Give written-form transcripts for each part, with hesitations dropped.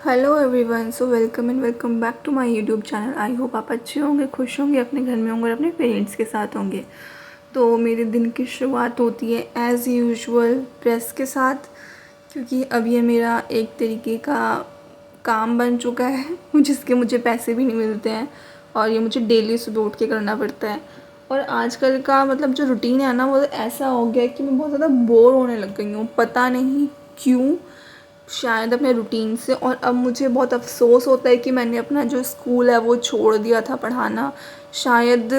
Hello everyone, so welcome and welcome back to my YouTube channel. I hope आप अच्छे होंगे, खुश होंगे, अपने घर में होंगे और अपने पेरेंट्स के साथ होंगे। तो मेरे दिन की शुरुआत होती है एज़ यूजुअल प्रेस के साथ, क्योंकि अब ये मेरा एक तरीके का काम बन चुका है जिसके मुझे पैसे भी नहीं मिलते हैं और ये मुझे डेली सुबह उठ के करना पड़ता है। और आजकल का मतलब जो रूटीन है ना, वो ऐसा हो गया है कि मैं बहुत ज़्यादा बोर होने लग गई हूँ, पता नहीं क्यों, शायद अपने रूटीन से। और अब मुझे बहुत अफ़सोस होता है कि मैंने अपना जो स्कूल है वो छोड़ दिया था पढ़ाना। शायद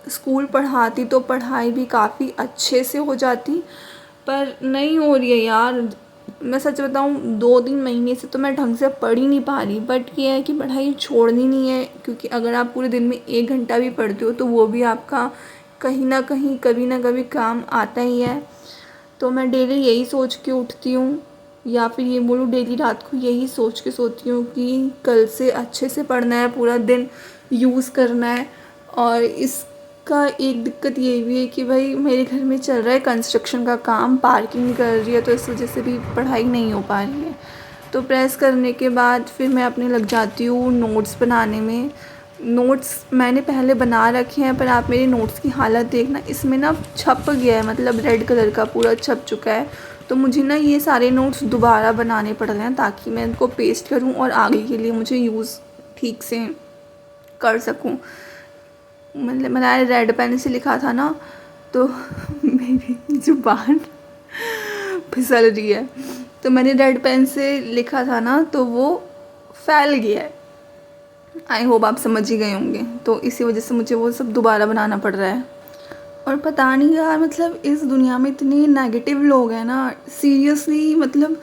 स्कूल पढ़ाती तो पढ़ाई भी काफ़ी अच्छे से हो जाती, पर नहीं हो रही है यार। मैं सच बताऊँ, 2-3 महीने से तो मैं ढंग से पढ़ ही नहीं पा रही। बट ये है कि पढ़ाई छोड़नी नहीं है, क्योंकि अगर आप पूरे दिन में 1 घंटा भी पढ़ते हो तो वो भी आपका कहीं ना कहीं कभी ना कभी काम आता ही है। तो मैं डेली यही सोच के उठती हूँ, या फिर ये बोलूँ डेली रात को यही सोच के सोती हूँ कि कल से अच्छे से पढ़ना है, पूरा दिन यूज़ करना है। और इसका एक दिक्कत ये भी है कि भाई मेरे घर में चल रहा है कंस्ट्रक्शन का काम, पार्किंग कर रही है, तो इस वजह से भी पढ़ाई नहीं हो पा रही है। तो प्रेस करने के बाद फिर मैं अपने लग जाती हूँ नोट्स बनाने में। नोट्स मैंने पहले बना रखे हैं, पर आप मेरे नोट्स की हालत देखना, इसमें ना छप गया है, मतलब रेड कलर का पूरा छप चुका है। तो मुझे ना ये सारे नोट्स दोबारा बनाने पड़ रहे हैं ताकि मैं इनको पेस्ट करूं और आगे के लिए मुझे यूज़ ठीक से कर सकूं। मतलब मैंने रेड पेन से लिखा था ना, तो मेरी ज़ुबान फिसल रही है। तो मैंने रेड पेन से लिखा था ना, तो वो फैल गया है। आई होप आप समझ ही गए होंगे। तो इसी वजह से मुझे वो सब दोबारा बनाना पड़ रहा है। और पता नहीं यार, मतलब इस दुनिया में इतने नेगेटिव लोग हैं ना, सीरियसली, मतलब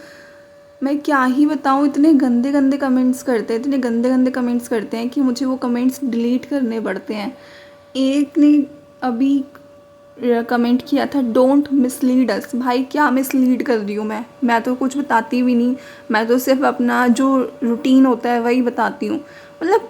मैं क्या ही बताऊँ, इतने गंदे गंदे कमेंट्स करते हैं, इतने गंदे गंदे कमेंट्स करते हैं कि मुझे वो कमेंट्स डिलीट करने पड़ते हैं। एक ने अभी कमेंट किया था, डोंट मिसलीड अस। भाई क्या मिसलीड कर रही हूँ मैं तो कुछ बताती भी नहीं। मैं तो सिर्फ अपना जो रूटीन होता है वही बताती हूँ। मतलब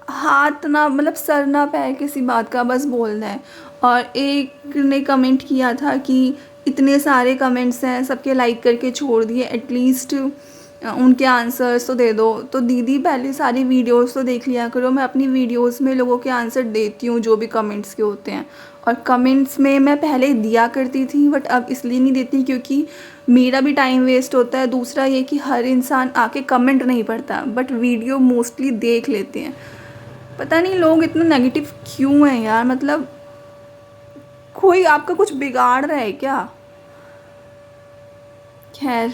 हाथ ना, मतलब सर ना पैर किसी बात का, बस बोलना है। और एक ने कमेंट किया था कि इतने सारे कमेंट्स हैं, सबके लाइक करके छोड़ दिए, एटलीस्ट उनके आंसर्स तो दे दो। तो दीदी पहले सारी वीडियोस तो देख लिया करो, मैं अपनी वीडियोस में लोगों के आंसर देती हूँ जो भी कमेंट्स के होते हैं। और कमेंट्स में मैं पहले दिया करती थी, बट अब इसलिए नहीं देती क्योंकि मेरा भी टाइम वेस्ट होता है। दूसरा ये कि हर इंसान आके कमेंट नहीं पढ़ता, बट वीडियो मोस्टली देख लेते हैं। पता नहीं लोग इतना नेगेटिव क्यों हैं यार, मतलब कोई आपका कुछ बिगाड़ रहा है क्या। खैर,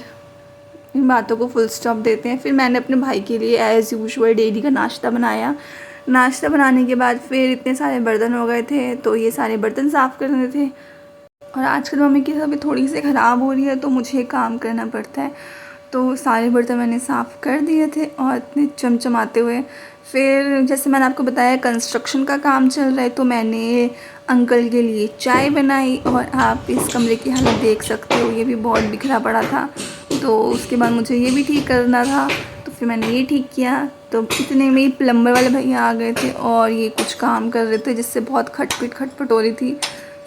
इन बातों को फुल स्टॉप देते हैं। फिर मैंने अपने भाई के लिए एज़ यूजुअल डेली का नाश्ता बनाया। नाश्ता बनाने के बाद फिर इतने सारे बर्तन हो गए थे, तो ये सारे बर्तन साफ़ करने थे। और आजकल मम्मी की तबीयत थोड़ी सी ख़राब हो रही है, तो मुझे काम करना पड़ता है। तो सारे बर्तन मैंने साफ़ कर दिए थे और इतने चमचमाते हुए। फिर जैसे मैंने आपको बताया कंस्ट्रक्शन का काम चल रहा है, तो मैंने अंकल के लिए चाय बनाई। और आप इस कमरे की हालत देख सकते हो, ये भी बहुत बिखरा पड़ा था। तो उसके बाद मुझे ये भी ठीक करना था, तो फिर मैंने ये ठीक किया। तो इतने में ही प्लम्बर वाले भैया आ गए थे और ये कुछ काम कर रहे थे जिससे बहुत खटपट हो रही थी।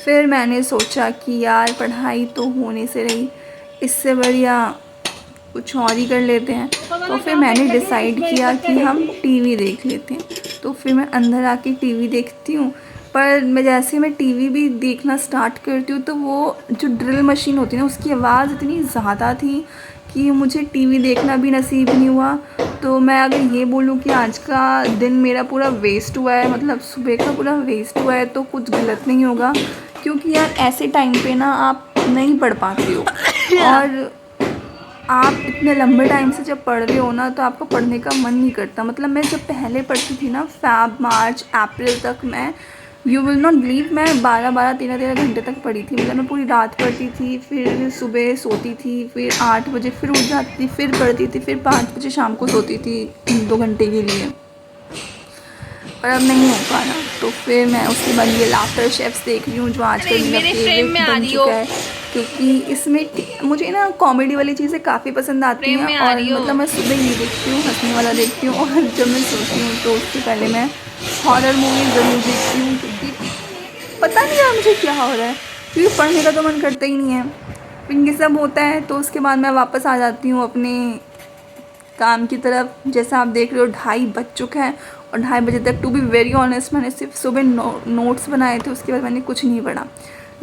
फिर मैंने सोचा कि यार पढ़ाई तो होने से रही, इससे बढ़िया कुछ और ही कर लेते हैं। तो फिर मैंने डिसाइड किया कि हम टीवी देख लेते हैं। तो फिर मैं अंदर आके टीवी देखती हूँ। पर मैं जैसे मैं टीवी भी देखना स्टार्ट करती हूँ, तो वो जो ड्रिल मशीन होती है ना, उसकी आवाज़ इतनी ज़्यादा थी कि मुझे टीवी देखना भी नसीब नहीं हुआ। तो मैं अगर ये बोलूँ कि आज का दिन मेरा पूरा वेस्ट हुआ है, मतलब सुबह का पूरा वेस्ट हुआ है, तो कुछ गलत नहीं होगा। क्योंकि यार ऐसे टाइम पे ना आप नहीं पढ़ पाते हो, और आप इतने लंबे टाइम से जब पढ़ रहे हो ना, तो आपको पढ़ने का मन नहीं करता। मतलब मैं जब पहले पढ़ती थी ना, फ़ैब मार्च अप्रैल तक, मैं, यू विल नॉट बिलीव, मैं 12-12 13-13 घंटे तक पढ़ी थी। मतलब मैं पूरी रात पढ़ती थी, फिर सुबह सोती थी, फिर 8 बजे फिर उठ जाती थी, फिर पढ़ती थी, फिर 5 बजे शाम को सोती थी 2 घंटे के लिए। पर अब नहीं हो पा रहा। तो फिर मैं उसके बाद ये लाफ्टर शेफ्स देख रही हूँ, जो आजकल मेरा फेवरेट बन चुका है। क्योंकि इसमें मुझे ना कॉमेडी वाली चीज़ें काफ़ी पसंद आती हैं। और मतलब मैं सुबह ये देखती हूँ, हंसने वाला देखती हूँ, और जब मैं सोती हूँ तो उससे पहले मैं हॉरर मूवी ज़रूर देखती हूँ। क्योंकि पता नहीं यार मुझे क्या हो रहा है, क्योंकि पढ़ने का तो मन करता ही नहीं है। फिर ये सब होता है, तो उसके बाद मैं वापस आ जाती हूँ अपने काम की तरफ। जैसा आप देख रहे हो 2:30 बज चुका है और 2:30 बजे तक, टू बी वेरी ऑनेस्ट, मैंने सिर्फ सुबह नोट्स बनाए थे, उसके बाद मैंने कुछ नहीं पढ़ा।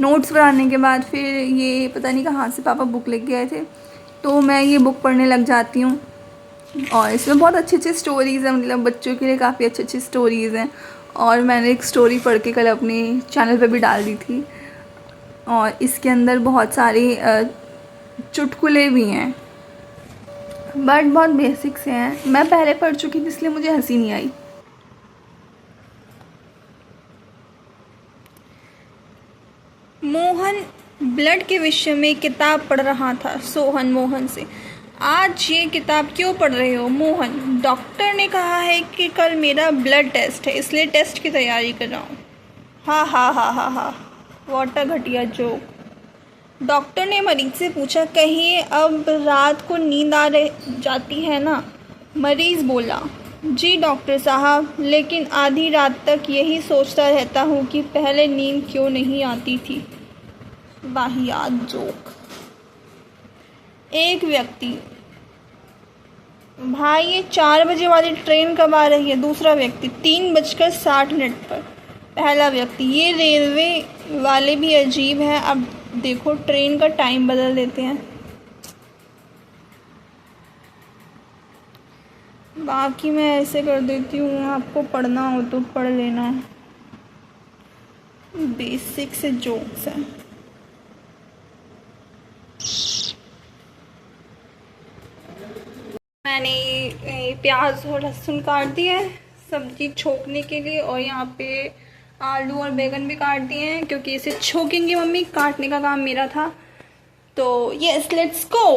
नोट्स बनाने के बाद फिर ये पता नहीं कहाँ से पापा बुक लेके गए थे, तो मैं ये बुक पढ़ने लग जाती हूँ। और इसमें बहुत अच्छी अच्छी स्टोरीज़ हैं, मतलब बच्चों के लिए काफ़ी अच्छी अच्छी स्टोरीज़ हैं। और मैंने एक स्टोरी पढ़ के कल अपने चैनल पे भी डाल दी थी, और इसके अंदर बहुत सारे चुटकुले भी हैं, बट बहुत बेसिक से हैं। मैं पहले पढ़ चुकी थी इसलिए मुझे हंसी नहीं आई। मोहन ब्लड के विषय में किताब पढ़ रहा था सोहन मोहन से। आज ये किताब क्यों पढ़ रहे हो? मोहन, डॉक्टर ने कहा है कि कल मेरा ब्लड टेस्ट है, इसलिए टेस्ट की तैयारी कर रहा हूँ। हा हा हा हा हा, व्हाट अ घटिया जोक। डॉक्टर ने मरीज से पूछा, कहिए अब रात को नींद आ जाती है ना? मरीज बोला, जी डॉक्टर साहब, लेकिन आधी रात तक यही सोचता रहता हूँ कि पहले नींद क्यों नहीं आती थी। वाहियात जोक। एक व्यक्ति, भाई ये 4 बजे वाली ट्रेन कब आ रही है? दूसरा व्यक्ति, 3:60 पर। पहला व्यक्ति, ये रेलवे वाले भी अजीब हैं, अब देखो ट्रेन का टाइम बदल देते हैं। बाकी मैं ऐसे कर देती हूँ, आपको पढ़ना हो तो पढ़ लेना, बेसिक से जोक्स हैं। मैंने ये प्याज और लहसुन काट दिए हैं सब्जी छोकने के लिए, और यहाँ पे आलू और बैगन भी काट दिए हैं क्योंकि इसे छोकेंगी मम्मी, काटने का काम मेरा था। तो यस, लेट्स गो।